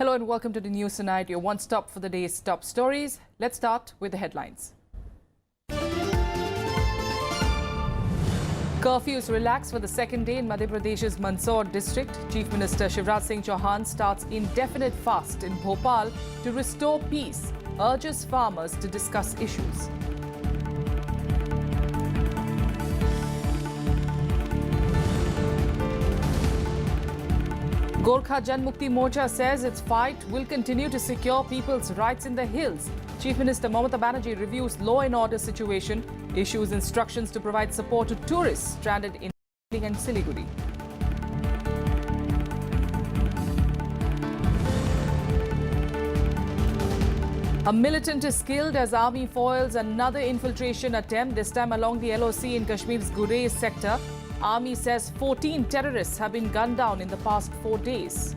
Hello and welcome to the news tonight, your one stop for the day's top stories. Let's start with the headlines. Curfews relaxed for the second day in Madhya Pradesh's Mandsaur district. Chief Minister Shivraj Singh Chauhan starts indefinite fast in Bhopal to restore peace, urges farmers to discuss issues. Gorkha Jan Mukti Morcha says its fight will continue to secure people's rights in the hills. Chief Minister Mamata Banerjee reviews law and order situation, issues instructions to provide support to tourists stranded in Darjeeling and Siliguri. A militant is killed as army foils another infiltration attempt, this time along the LOC in Kashmir's Gurez sector. Army says 14 terrorists have been gunned down in the past 4 days.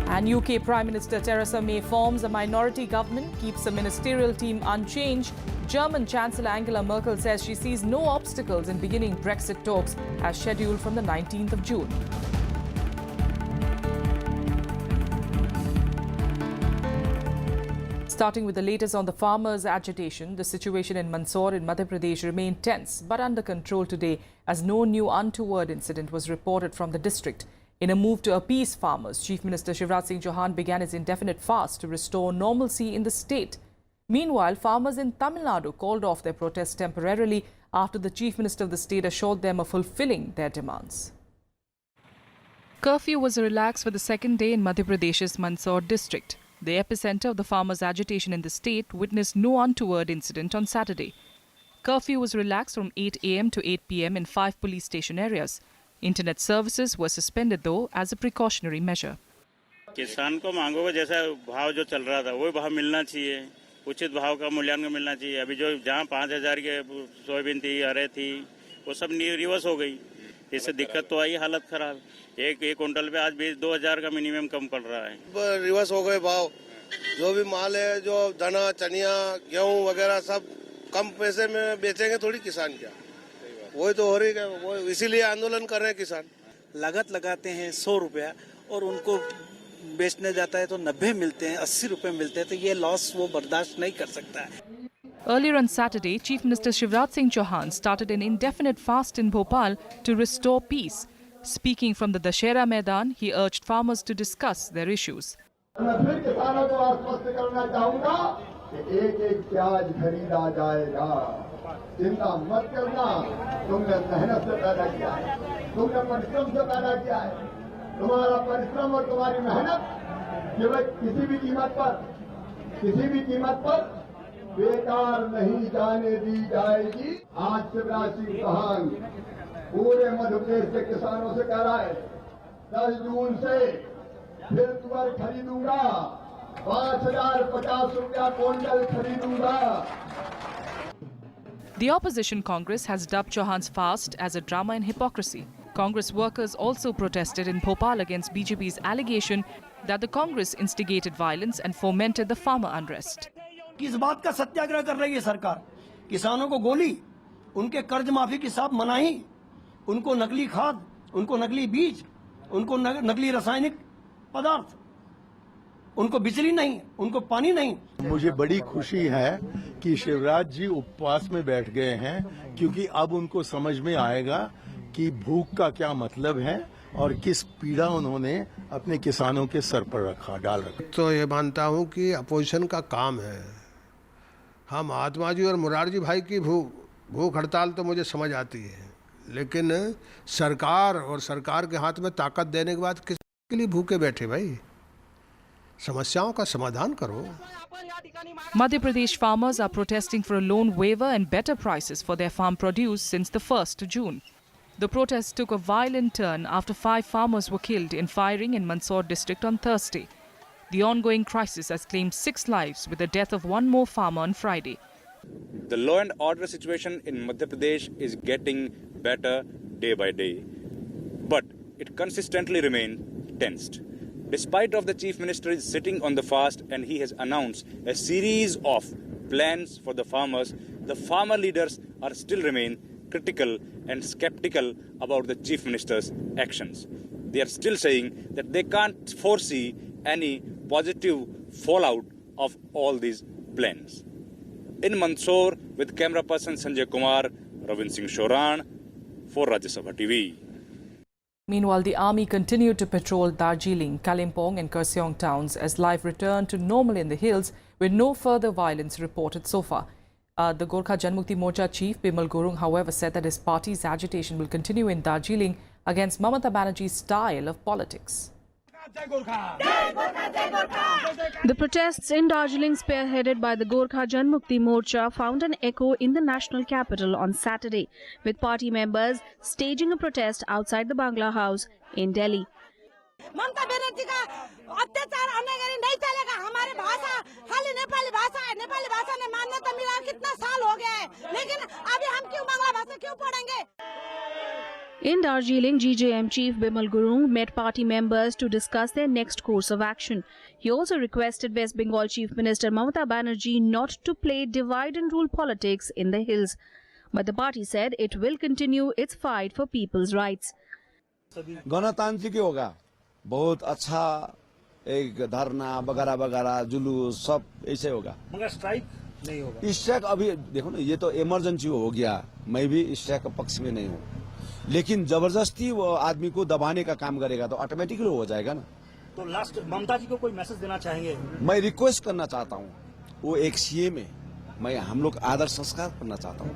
And UK Prime Minister Theresa May forms a minority government, keeps the ministerial team unchanged. German Chancellor Angela Merkel says she sees no obstacles in beginning Brexit talks as scheduled from the 19th of June. Starting with the latest on the farmers' agitation, the situation in Mandsaur in Madhya Pradesh remained tense but under control today as no new untoward incident was reported from the district. In a move to appease farmers, Chief Minister Shivraj Singh Chauhan began his indefinite fast to restore normalcy in the state. Meanwhile, farmers in Tamil Nadu called off their protests temporarily after the Chief Minister of the state assured them of fulfilling their demands. Curfew was relaxed for the second day in Madhya Pradesh's Mandsaur district. The epicenter of the farmers' agitation in the state witnessed no untoward incident on Saturday. Curfew was relaxed from 8 a.m. to 8 p.m. in 5 police station areas. Internet services were suspended though as a precautionary measure. किसान को मांगों का जैसा भाव जो चल रहा था वही भाव मिलना चाहिए, उचित भाव का मूल्यांकन मिलना चाहिए। अभी जो जहां 5000 के सोयाबीन थी, अरहर थी, वो सब रिवर्स हो गई। इससे दिक्कत तो आई, हालत खराब। एक क्विंटल पे आज भी 2000 का मिनिमम कम पड़ रहा है। रिवर्स हो गए भाव, जो भी माल है, जो दाना, चनिया, गेहूं वगैरह सब कम पैसे में बेचेंगे थोड़ी किसान क्या, वही तो हो रही है। वो इसीलिए आंदोलन कर रहे हैं किसान। लागत लगाते हैं 100 रुपया और उनको बेचने जाता है तो 90 मिलते हैं, 80 रुपए मिलते हैं, तो ये लॉस वो बर्दाश्त नहीं कर सकता है। Earlier on Saturday, Chief Minister Shivraj Singh Chauhan started an indefinite fast in Bhopal to restore peace. Speaking from the Dashera Maidan, he urged farmers to discuss their issues. मैं फिर किसानों को आश्वस्त करना चाहूंगा कि एक-एक प्याज खरीदा जाएगा। चिंता मत करना, तुमने मेहनत से पैदा किया है, तुमने परिश्रम से पैदा किया है। तुम्हारा परिश्रम और तुम्हारी मेहनत ये किसी भी कीमत पर बेकार नहीं जाने दी जाएगी। आज शिवराज सिंह चौहान पूरे मध्य प्रदेश के किसानों से कह रहा है, 10 जून से फिर तुअर खरीदूंगा, 5050 रुपया quintal खरीदूंगा। The opposition Congress has dubbed Chauhan's fast as a drama and hypocrisy. Congress workers also protested in Bhopal against BJP's allegation that the Congress instigated violence and fomented the farmer unrest. किस बात का सत्याग्रह कर रही है सरकार? किसानों को गोली, उनके कर्ज माफी की साहब मनाही, उनको नकली खाद, उनको नकली बीज, उनको नकली रासायनिक पदार्थ, उनको बिजली नहीं, उनको पानी नहीं। मुझे बड़ी खुशी है कि शिवराज जी उपवास में बैठ गए हैं, क्योंकि अब उनको समझ में आएगा कि भूख का क्या मतलब है और किस पीड़ा उन्होंने अपने किसानों के सर पर डाल रखा। तो ये मानता हूँ कि अपोजिशन का काम है। हम महात्मा जी और मुरारजी भाई की भूख हड़ताल तो मुझे समझ आती है, लेकिन सरकार और सरकार के हाथ में ताकत देने के बाद किसके लिए भूखे बैठे भाई? समस्याओं का समाधान करो। Madhya Pradesh farmers are protesting for a loan waiver and better prices for their farm produce since the 1st of June. The protests took a violent turn after 5 farmers were killed in firing in Mandsaur district on Thursday. The ongoing crisis has claimed 6 lives with the death of 1 more farmer on Friday. The law and order situation in Madhya Pradesh is getting better day by day, but it consistently remains tensed. Despite of the Chief Minister is sitting on the fast and he has announced a series of plans for the farmers, the farmer leaders are still remain critical and skeptical about the Chief Minister's actions. They are still saying that they can't foresee any positive fallout of all these plans. In Mandsaur, with camera person Sanjay Kumar, Ravin Singh Shoran for Rajya Sabha TV. Meanwhile, the army continued to patrol Darjeeling, Kalimpong and Kurseong towns as life returned to normal in the hills with no further violence reported so far. The Gorkha Janmukti Morcha chief Bimal Gurung, however, said that his party's agitation will continue in Darjeeling against Mamata Banerjee's style of politics. The protests in Darjeeling, spearheaded by the Gorkha Janmukti Morcha, found an echo in the national capital on Saturday, with party members staging a protest outside the Bangla House in Delhi. Mamata Banerjee का अत्याचार अनेगरी नहीं चलेगा। हमारी भाषा खाली नेपाली भाषा है। नेपाली भाषा ने मान्यता मिला कितना साल हो गया है, लेकिन अभी हम क्यों बांग्ला भाषा क्यों पढ़ेंगे? In Darjeeling, GJM chief Bimal Gurung met party members to discuss their next course of action. He also requested West Bengal Chief Minister Mamata Banerjee not to play divide and rule politics in the hills. But the party said it will continue its fight for people's rights. गणतांत्रिक होगा, बहुत अच्छा एक धरना वगैरह वगैरह जुलूस सब ऐसे होगा, मगर स्ट्राइक नहीं होगा। स्ट्राइक अभी देखो ना, ये तो इमरजेंसी हो गया, मैं भी स्ट्राइक के पक्ष में नहीं हूँ, लेकिन जबरदस्ती वो आदमी को दबाने का काम करेगा तो ऑटोमेटिकली हो जाएगा ना। तो लास्ट ममता जी को कोई मैसेज देना चाहेंगे? मैं रिक्वेस्ट करना चाहता हूँ, वो एक सीएम है, मैं हम लोग आदर संस्कार करना चाहता हूँ,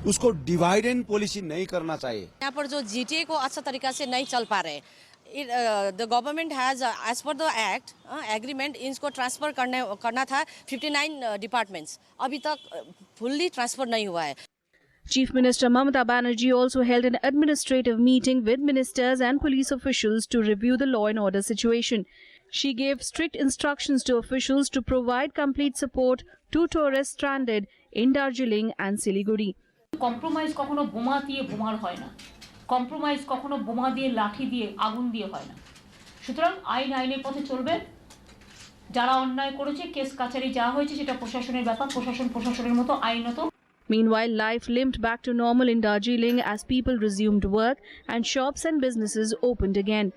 उसको डिवाइड एंड पॉलिसी नहीं करना चाहिए। यहाँ पर जो जीटीए को अच्छा तरीका से नहीं चल पा रहे, the government has as per the act agreement इनको ट्रांसफर करना था 59 डिपार्टमेंट्स, अभी तक फुल्ली ट्रांसफर नहीं हुआ है। Chief Minister Mamata Banerjee also held an administrative meeting with ministers and police officials to review the law and order situation. She gave strict instructions to officials to provide complete support to tourists stranded in Darjeeling and Siliguri. Compromise কখনো বোমা দিয়ে বোমার হয় না, compromise কখনো বোমা দিয়ে লাঠি দিয়ে আগুন দিয়ে হয় না। সুতরাং আইন আইনের পথে চলবে, যারা অন্যায় করেছে কেস কাছারি যা হয়েছে সেটা প্রশাসনের ব্যাপার, প্রশাসন প্রশাসনের মতো আইনত। Meanwhile, life limped back to normal in Darjeeling as people resumed work and shops and businesses opened again.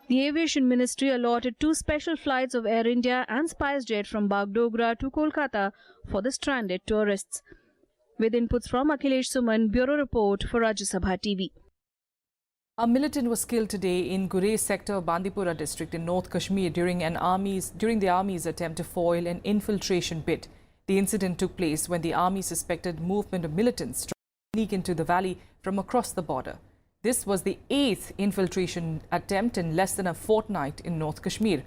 The Aviation Ministry allotted 2 special flights of Air India and SpiceJet from Bagdogra to Kolkata for the stranded tourists. With inputs from Akhilesh Suman, Bureau Report for Rajya Sabha TV. A militant was killed today in Gurez sector of Bandipora district in North Kashmir during the army's attempt to foil an infiltration bid. The incident took place when the army suspected movement of militants trying to sneak into the valley from across the border. This was the 8th infiltration attempt in less than a fortnight in North Kashmir.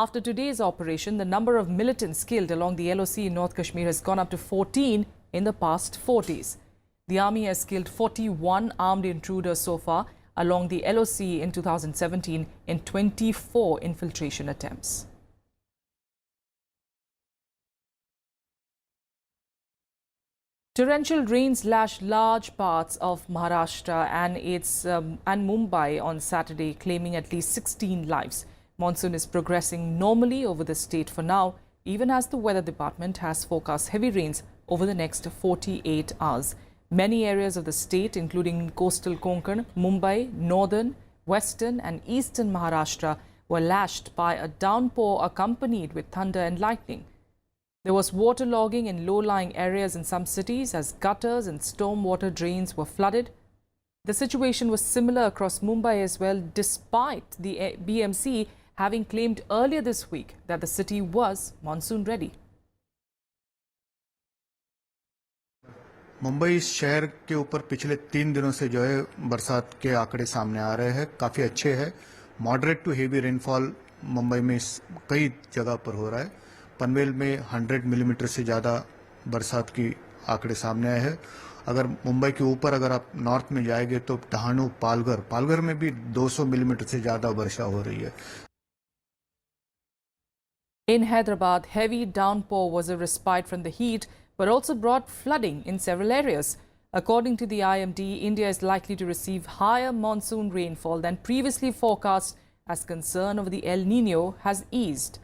After today's operation, the number of militants killed along the LOC in North Kashmir has gone up to 14 in the past 4 days. The army has killed 41 armed intruders so far along the LOC in 2017 in 24 infiltration attempts. Torrential rains lashed large parts of Maharashtra and Mumbai on Saturday, claiming at least 16 lives. Monsoon is progressing normally over the state for now, even as the weather department has forecast heavy rains over the next 48 hours. Many areas of the state, including coastal Konkan, Mumbai, northern, western and eastern Maharashtra, were lashed by a downpour accompanied with thunder and lightning. There was waterlogging in low-lying areas in some cities as gutters and stormwater drains were flooded. The situation was similar across Mumbai as well, despite the BMC having claimed earlier this week that the city was monsoon ready. Mumbai शहर के ऊपर पिछले 3 दिनों से जो है बरसात के आंकड़े सामने आ रहे हैं, काफ़ी अच्छे हैं। Moderate to heavy rainfall Mumbai में कई जगह पर हो रहा है। पनवेल में 100 मिलीमीटर से ज़्यादा बरसात की आंकड़े सामने आए हैं। अगर मुंबई के ऊपर अगर आप नॉर्थ में जाएंगे तो डहाणू, पालघर में भी 200 मिलीमीटर से ज़्यादा वर्षा हो रही है। In Hyderabad, heavy downpour was a respite from the heat, but also brought flooding in several areas. According to the IMD, India is likely to receive higher monsoon rainfall than previously forecast as concern over the El Nino has eased.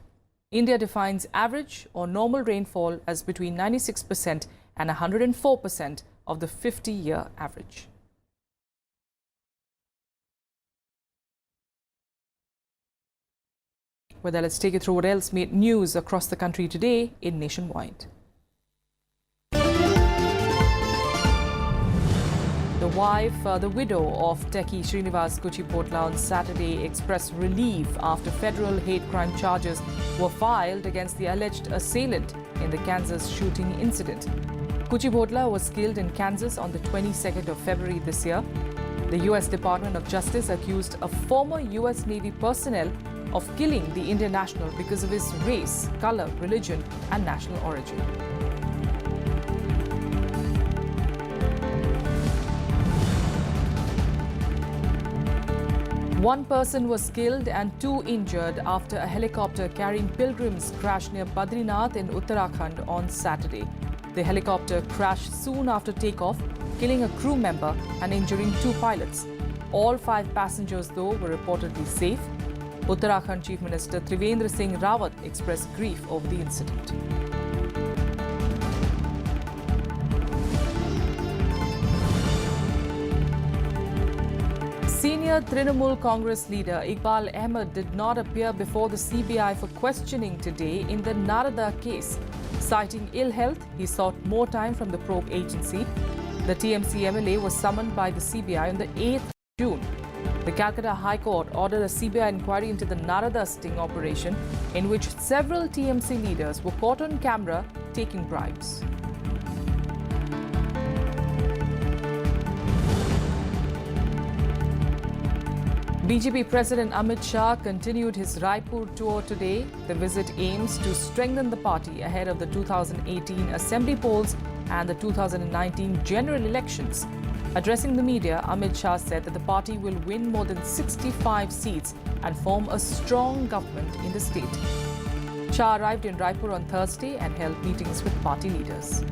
India defines average or normal rainfall as between 96% and 104% of the 50-year average. Well, then let's take you through what else made news across the country today in Nationwide. The widow of techie Srinivas Kuchipotla on Saturday expressed relief after federal hate crime charges were filed against the alleged assailant in the Kansas shooting incident. Kuchipotla was killed in Kansas on the 22nd of February this year. The U.S. Department of Justice accused a former U.S. Navy personnel of killing the Indian national because of his race, color, religion, and national origin. One person was killed and 2 injured after a helicopter carrying pilgrims crashed near Badrinath in Uttarakhand on Saturday. The helicopter crashed soon after takeoff, killing a crew member and injuring 2 pilots. All 5 passengers, though, were reportedly safe. Uttarakhand Chief Minister Trivendra Singh Rawat expressed grief over the incident. Senior Trinamool Congress leader Iqbal Ahmed did not appear before the CBI for questioning today in the Narada case. Citing ill health, he sought more time from the probe agency. The TMC MLA was summoned by the CBI on the 8th of June. The Calcutta High Court ordered a CBI inquiry into the Narada sting operation, in which several TMC leaders were caught on camera taking bribes. BJP President Amit Shah continued his Raipur tour today. The visit aims to strengthen the party ahead of the 2018 Assembly polls and the 2019 general elections. Addressing the media, Amit Shah said that the party will win more than 65 seats and form a strong government in the state. Shah arrived in Raipur on Thursday and held meetings with party leaders.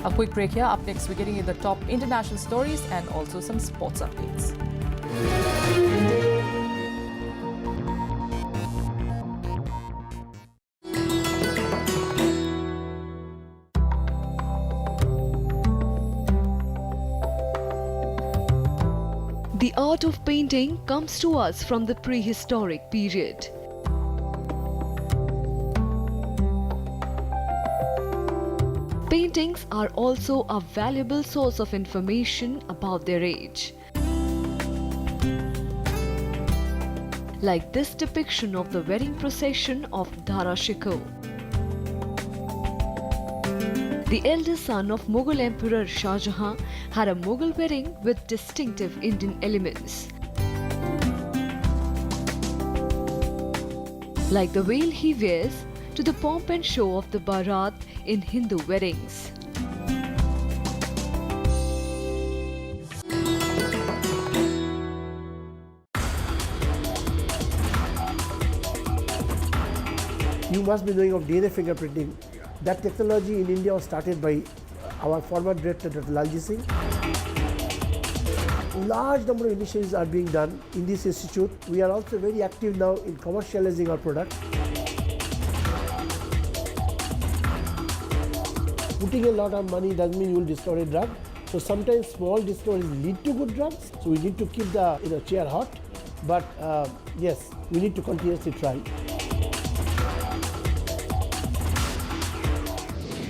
A quick break here. Up next, we're getting you the top international stories and also some sports updates. The art of painting comes to us from the prehistoric period. Paintings are also a valuable source of information about their age. Like this depiction of the wedding procession of Dara Shikoh. The eldest son of Mughal Emperor Shah Jahan had a Mughal wedding with distinctive Indian elements. Like the veil he wears, to the pomp and show of the Bharat in Hindu weddings. You must be knowing of DNA fingerprinting. That technology in India was started by our former director, Dr. Lalji Singh. Large number of initiatives are being done in this institute. We are also very active now in commercializing our product. Putting a lot of money doesn't mean you will discover a drug. So sometimes small discoveries lead to good drugs. So we need to keep the chair hot. But yes, we need to continuously try.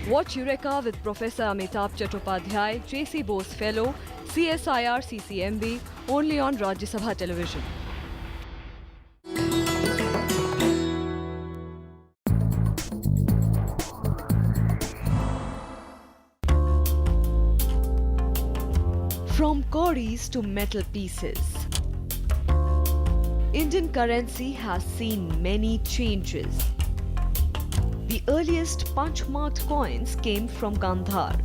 Watch Eureka with Professor Amitabh Chattopadhyay, JC Bose Fellow, CSIR CCMB, only on Rajya Sabha television. From cowries to metal pieces, Indian currency has seen many changes. The earliest punch-marked coins came from Gandhar.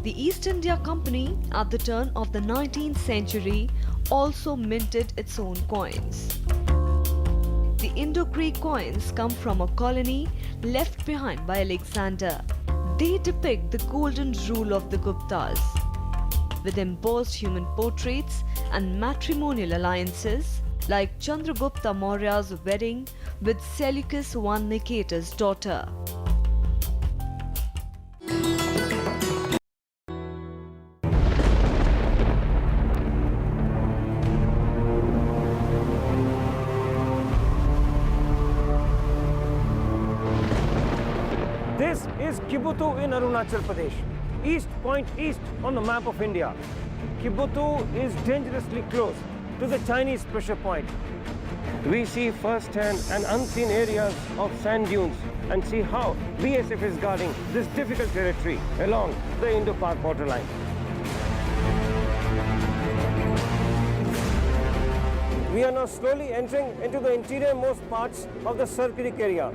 The East India Company at the turn of the 19th century also minted its own coins. The Indo-Greek coins come from a colony left behind by Alexander. They depict the golden rule of the Guptas. with embossed human portraits and matrimonial alliances like Chandragupta Maurya's wedding with Seleucus I Nicator's daughter. This is Kibutu in Arunachal Pradesh, East Point East on the map of India. Kibutu is dangerously close to the Chinese pressure point. We see first-hand and unseen areas of sand dunes and see how BSF is guarding this difficult territory along the Indo-Pak borderline. We are now slowly entering into the interior-most parts of the Sarkirik area.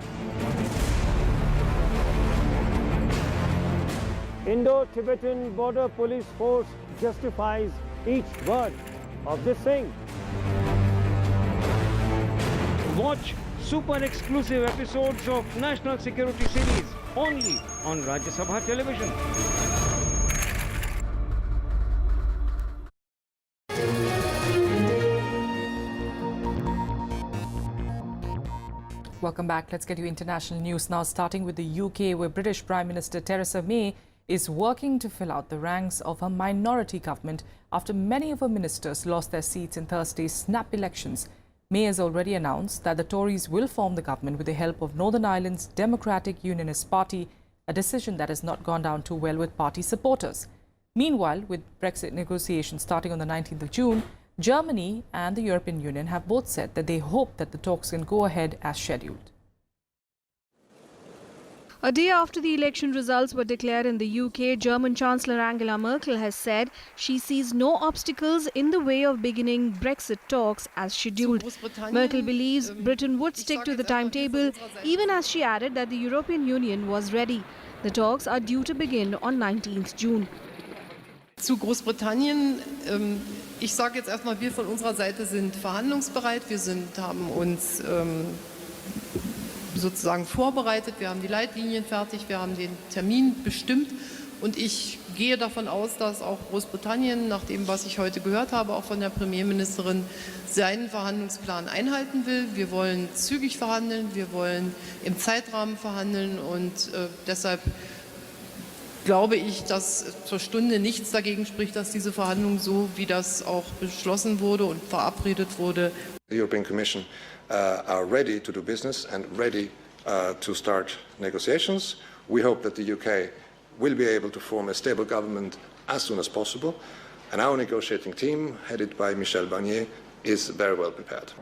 Indo-Tibetan Border Police Force justifies each word of this saying. Watch super exclusive episodes of National Security series only on Rajya Sabha television. Welcome back. Let's get you international news now, starting with the UK, where British Prime Minister Theresa May is working to fill out the ranks of her minority government after many of her ministers lost their seats in Thursday's snap elections. May has already announced that the Tories will form the government with the help of Northern Ireland's Democratic Unionist Party, a decision that has not gone down too well with party supporters. Meanwhile, with Brexit negotiations starting on the 19th of June, Germany and the European Union have both said that they hope that the talks can go ahead as scheduled. A day after the election results were declared in the UK, German Chancellor Angela Merkel has said she sees no obstacles in the way of beginning Brexit talks as scheduled. Merkel believes Britain would stick to the timetable, even as she added that the European Union was ready. The talks are due to begin on 19th June. Zu Großbritannien, ich sage jetzt erstmal, wir von unserer Seite sind verhandlungsbereit. Wir haben uns sozusagen vorbereitet, wir haben die Leitlinien fertig, wir haben den Termin bestimmt und ich gehe davon aus, dass auch Großbritannien, nach dem, was ich heute gehört habe, auch von der Premierministerin, seinen Verhandlungsplan einhalten will. Wir wollen zügig verhandeln, wir wollen im Zeitrahmen verhandeln und deshalb glaube ich, dass zur Stunde nichts dagegen spricht, dass diese Verhandlungen so, wie das auch beschlossen wurde und verabredet wurde. The European Commission are ready to do business and ready to start negotiations. We hope that the UK will be able to form a stable government as soon as possible, and our negotiating team, headed by Michel Barnier, is very well prepared.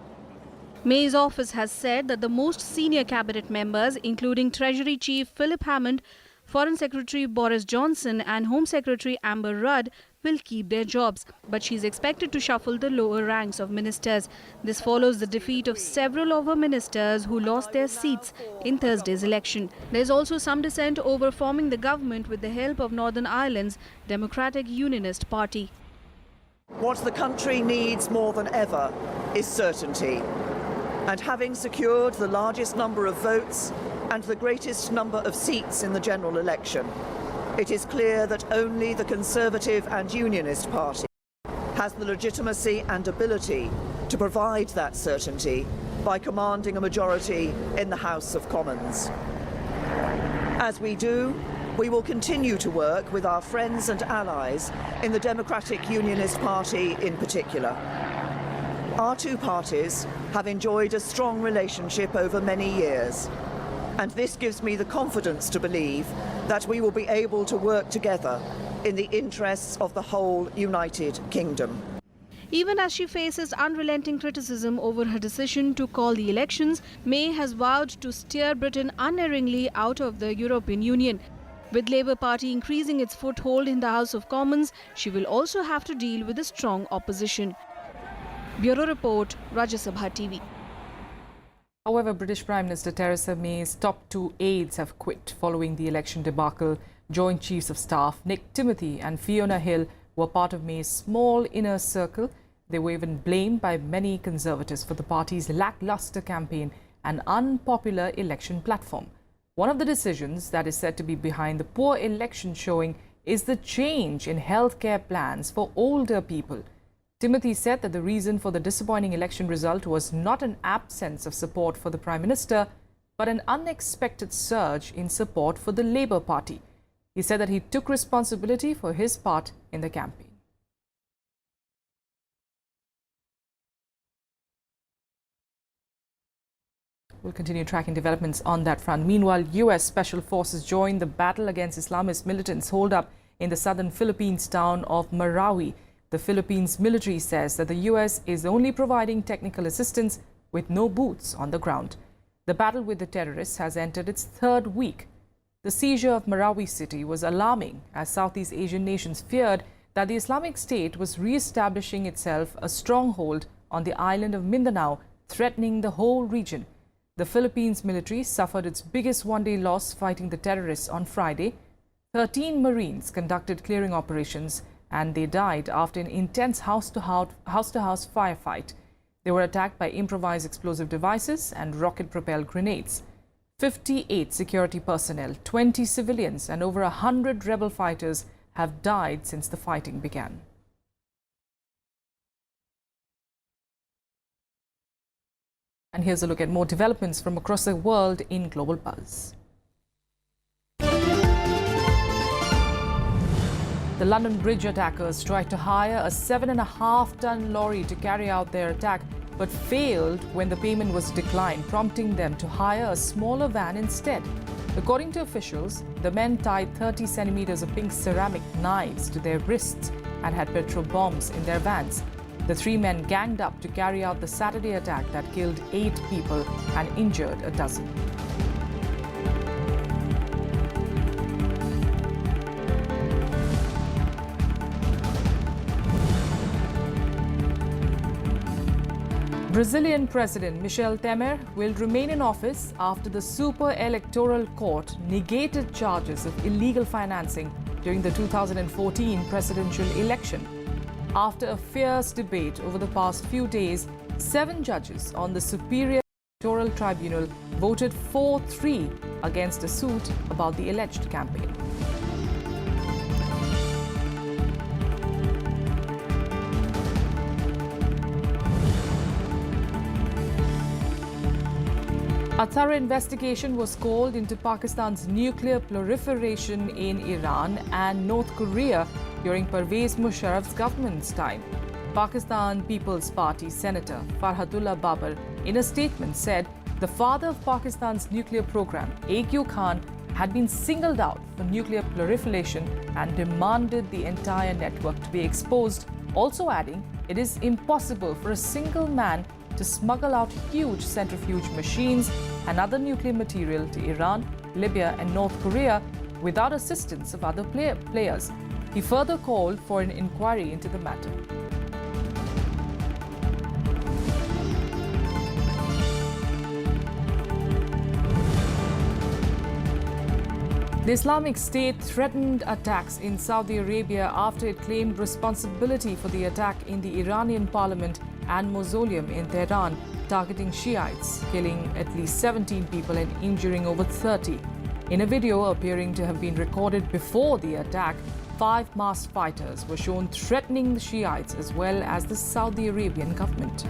May's office has said that the most senior cabinet members, including Treasury Chief Philip Hammond, Foreign Secretary Boris Johnson and Home Secretary Amber Rudd, will keep their jobs, but she's expected to shuffle the lower ranks of ministers. This follows the defeat of several of her ministers who lost their seats in Thursday's election. There's also some dissent over forming the government with the help of Northern Ireland's Democratic Unionist Party. What the country needs more than ever is certainty. And having secured the largest number of votes and the greatest number of seats in the general election, it is clear that only the Conservative and Unionist Party has the legitimacy and ability to provide that certainty by commanding a majority in the House of Commons. As we do, we will continue to work with our friends and allies in the Democratic Unionist Party in particular. Our two parties have enjoyed a strong relationship over many years, and this gives me the confidence to believe that we will be able to work together in the interests of the whole United Kingdom. Even as she faces unrelenting criticism over her decision to call the elections, May has vowed to steer Britain unerringly out of the European Union. With Labour Party increasing its foothold in the House of Commons, she will also have to deal with a strong opposition. Bureau Report, Rajya Sabha TV. However, British Prime Minister Theresa May's top two aides have quit following the election debacle. Joint Chiefs of Staff Nick Timothy and Fiona Hill were part of May's small inner circle. They were even blamed by many Conservatives for the party's lackluster campaign and unpopular election platform. One of the decisions that is said to be behind the poor election showing is the change in healthcare plans for older people. Timothy said that the reason for the disappointing election result was not an absence of support for the Prime Minister, but an unexpected surge in support for the Labour Party. He said that he took responsibility for his part in the campaign. We'll continue tracking developments on that front. Meanwhile, U.S. Special Forces joined the battle against Islamist militants holed up in the southern Philippines town of Marawi. The Philippines military says that the U.S. is only providing technical assistance with no boots on the ground. The battle with the terrorists has entered its third week. The seizure of Marawi city was alarming as Southeast Asian nations feared that the Islamic State was re-establishing itself a stronghold on the island of Mindanao, threatening the whole region. The Philippines military suffered its biggest one-day loss fighting the terrorists on Friday. 13 Marines conducted clearing operations and they died after an intense house-to-house firefight. They were attacked by improvised explosive devices and rocket-propelled grenades. 58 security personnel, 20 civilians and over 100 rebel fighters have died since the fighting began. And here's a look at more developments from across the world in Global Buzz. The London Bridge attackers tried to hire a 7.5-ton lorry to carry out their attack, but failed when the payment was declined, prompting them to hire a smaller van instead. According to officials, the men tied 30 centimeters of pink ceramic knives to their wrists and had petrol bombs in their vans. The three men ganged up to carry out the Saturday attack that killed 8 people and injured a dozen. Brazilian President Michel Temer will remain in office after the Super Electoral Court negated charges of illegal financing during the 2014 presidential election. After a fierce debate over the past few days, 7 judges on the Superior Electoral Tribunal voted 4-3 against a suit about the alleged campaign. A thorough investigation was called into Pakistan's nuclear proliferation in Iran and North Korea during Pervez Musharraf's government's time. Pakistan People's Party Senator Farhadullah Babar, in a statement, said the father of Pakistan's nuclear program, A.Q. Khan, had been singled out for nuclear proliferation and demanded the entire network to be exposed, also adding it is impossible for a single man to smuggle out huge centrifuge machines and other nuclear material to Iran, Libya and North Korea without assistance of other players. He further called for an inquiry into the matter. The Islamic State threatened attacks in Saudi Arabia after it claimed responsibility for the attack in the Iranian parliament and mausoleum in Tehran, targeting Shiites, killing at least 17 people and injuring over 30. In a video appearing to have been recorded before the attack, 5 masked fighters were shown threatening the Shiites as well as the Saudi Arabian government.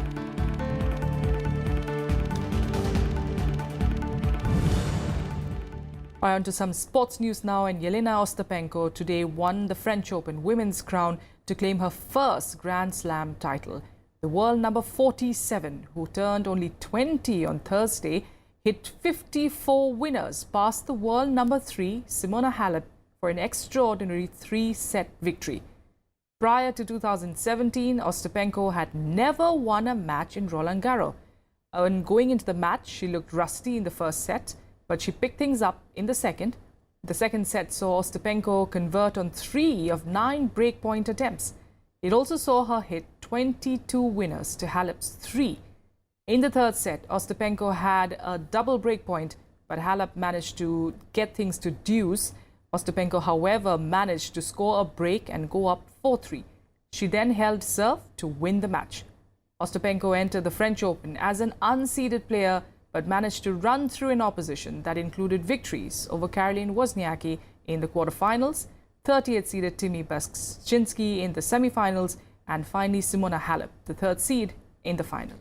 On to some sports news now, and Yelena Ostapenko today won the French Open women's crown to claim her first Grand Slam title. The world number 47, who turned only 20 on Thursday, hit 54 winners past the world number 3, Simona Halep, for an extraordinary 3-set victory. Prior to 2017, Ostapenko had never won a match in Roland Garros. When going into the match, she looked rusty in the first set, but she picked things up in the second. The second set saw Ostapenko convert on 3 of 9 breakpoint attempts. It also saw her hit 22 winners to Halep's 3. In the third set, Ostapenko had a double breakpoint, but Halep managed to get things to deuce. Ostapenko, however, managed to score a break and go up 4-3. She then held serve to win the match. Ostapenko entered the French Open as an unseeded player, but managed to run through an opposition that included victories over Caroline Wozniacki in the quarterfinals, 38-seeded Timmy Baczynski in the semi-finals, and finally Simona Halep, the third seed, in the final.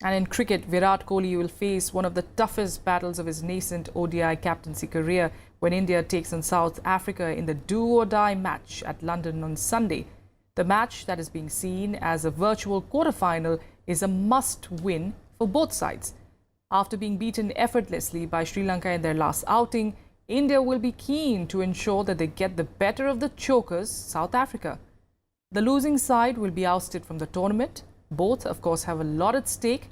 And in cricket, Virat Kohli will face one of the toughest battles of his nascent ODI captaincy career when India takes on South Africa in the do-or-die match at London on Sunday. The match, that is being seen as a virtual quarter-final, is a must-win for both sides. After being beaten effortlessly by Sri Lanka in their last outing, India will be keen to ensure that they get the better of the chokers, South Africa. The losing side will be ousted from the tournament. Both, of course, have a lot at stake.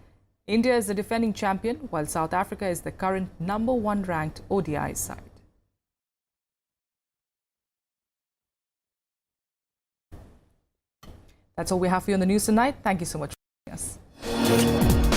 India is the defending champion, while South Africa is the current #1 ranked ODI side. That's all we have for you on the news tonight. Thank you so much for joining us.